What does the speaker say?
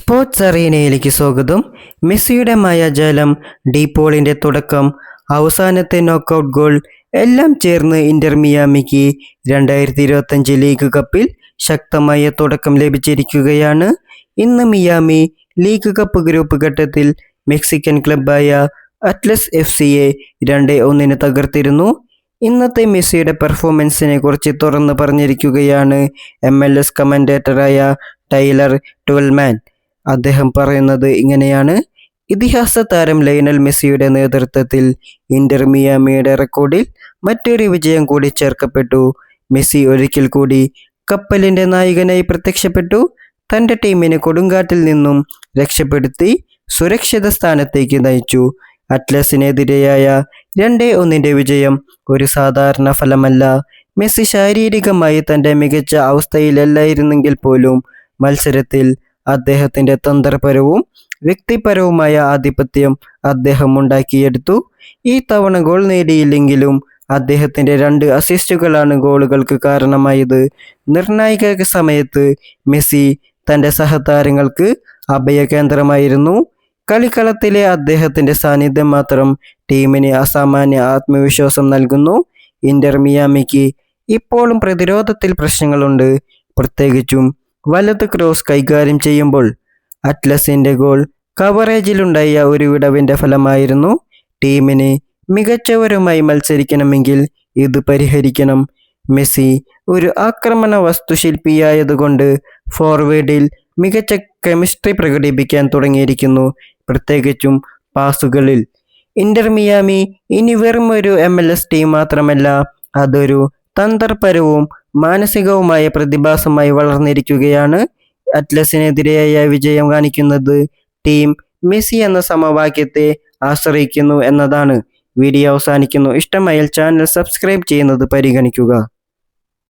Sports അറീനയിലേക്ക് സ്വാഗതം. മെസ്സിയുടെ മായാജാലം, ഡീപോളിന്റെ തുടക്കം, അവസാനത്തെ നോക്കൌട്ട് ഗോൾ എല്ലാം ചേർന്ന് ഇന്റർ മിയാമിക്ക് 2025 ലീഗ് കപ്പിൽ ശക്തമായ തുടക്കം ലഭിച്ചിരിക്കുകയാണ്. ഇന്ന് മിയാമി ലീഗ് കപ്പ് ഗ്രൂപ്പ് ഘട്ടത്തിൽ മെക്സിക്കൻ ക്ലബായ അറ്റ്ലസ് FC-യെ 2-1 തകർത്തിരുന്നു. ഇന്നത്തെ മെസ്സിയുടെ പെർഫോമൻസിനെ കുറിച്ച് തുറന്നു പറഞ്ഞിരിക്കുകയാണ് MLS കമന്റേറ്ററായ ടൈലർ ട്വെൽമാൻ. അദ്ദേഹം പറയുന്നത് ഇങ്ങനെയാണ്: ഇതിഹാസ താരം ലയണൽ മെസ്സിയുടെ നേതൃത്വത്തിൽ ഇന്റർ മിയാമിയുടെ റെക്കോർഡിൽ മറ്റൊരു വിജയം കൂടി ചേർക്കപ്പെട്ടു. മെസ്സി ഒരിക്കൽ കൂടി കപ്പലിന്റെ നായകനായി പ്രത്യക്ഷപ്പെട്ടു. തന്റെ ടീമിനെ കൊടുങ്കാറ്റിൽ നിന്നും രക്ഷപ്പെടുത്തി സുരക്ഷിത സ്ഥാനത്തേക്ക് നയിച്ചു. അറ്റ്ലസിനെതിരെയായ 2-1 വിജയം ഒരു സാധാരണ ഫലമല്ല. മെസ്സി ശാരീരികമായി തന്റെ മികച്ച അവസ്ഥയിലല്ലായിരുന്നെങ്കിൽ പോലും മത്സരത്തിൽ അദ്ദേഹത്തിന്റെ തന്ത്രപരവും വ്യക്തിപരവുമായ ആധിപത്യം അദ്ദേഹം ഉണ്ടാക്കിയെടുത്തു. ഈ തവണ ഗോൾ നേടിയില്ലെങ്കിലും അദ്ദേഹത്തിന്റെ 2 അസിസ്റ്റുകളാണ് ഗോളുകൾക്ക് കാരണമായത്. നിർണായക സമയത്ത് മെസ്സി തന്റെ സഹതാരങ്ങൾക്ക് അഭയകേന്ദ്രമായിരുന്നു. കളിക്കളത്തിലെ അദ്ദേഹത്തിന്റെ സാന്നിധ്യം മാത്രം ടീമിന് അസാമാന്യ ആത്മവിശ്വാസം നൽകുന്നു. ഇന്റർ മിയാമിക്ക് ഇപ്പോഴും പ്രതിരോധത്തിൽ പ്രശ്നങ്ങളുണ്ട്, പ്രത്യേകിച്ചും വലത് ക്രോസ് കൈകാര്യം ചെയ്യുമ്പോൾ. അറ്റ്ലസിന്റെ ഗോൾ കവറേജിലുണ്ടായ ഒരു വിടവിന്റെ ഫലമായിരുന്നു. ടീമിന് മികച്ചവരുമായി മത്സരിക്കണമെങ്കിൽ ഇത് പരിഹരിക്കണം. മെസ്സി ഒരു ആക്രമണ വാസ്തുശില്പിയായതുകൊണ്ട് ഫോർവേഡിൽ മികച്ച കെമിസ്ട്രി പ്രകടിപ്പിക്കാൻ തുടങ്ങിയിരിക്കുന്നു, പ്രത്യേകിച്ചും പാസുകളിൽ. ഇന്റർ മിയാമി ഇനി വെറും ഒരു MLS ടീം മാത്രമല്ല, അതൊരു തന്ത്രപരവും മാനസികവുമായ പ്രതിഭാസമായി വളർന്നിരിക്കുകയാണ്. അറ്റ്ലസിനെതിരെയായ വിജയം കാണിക്കുന്നത് ടീം മെസ്സി എന്ന സമവാക്യത്തെ ആശ്രയിക്കുന്നു എന്നതാണ്. വീഡിയോ അവസാനിക്കുന്നു. ഇഷ്ടമായാൽ ചാനൽ സബ്സ്ക്രൈബ് ചെയ്യുന്നത് പരിഗണിക്കുക.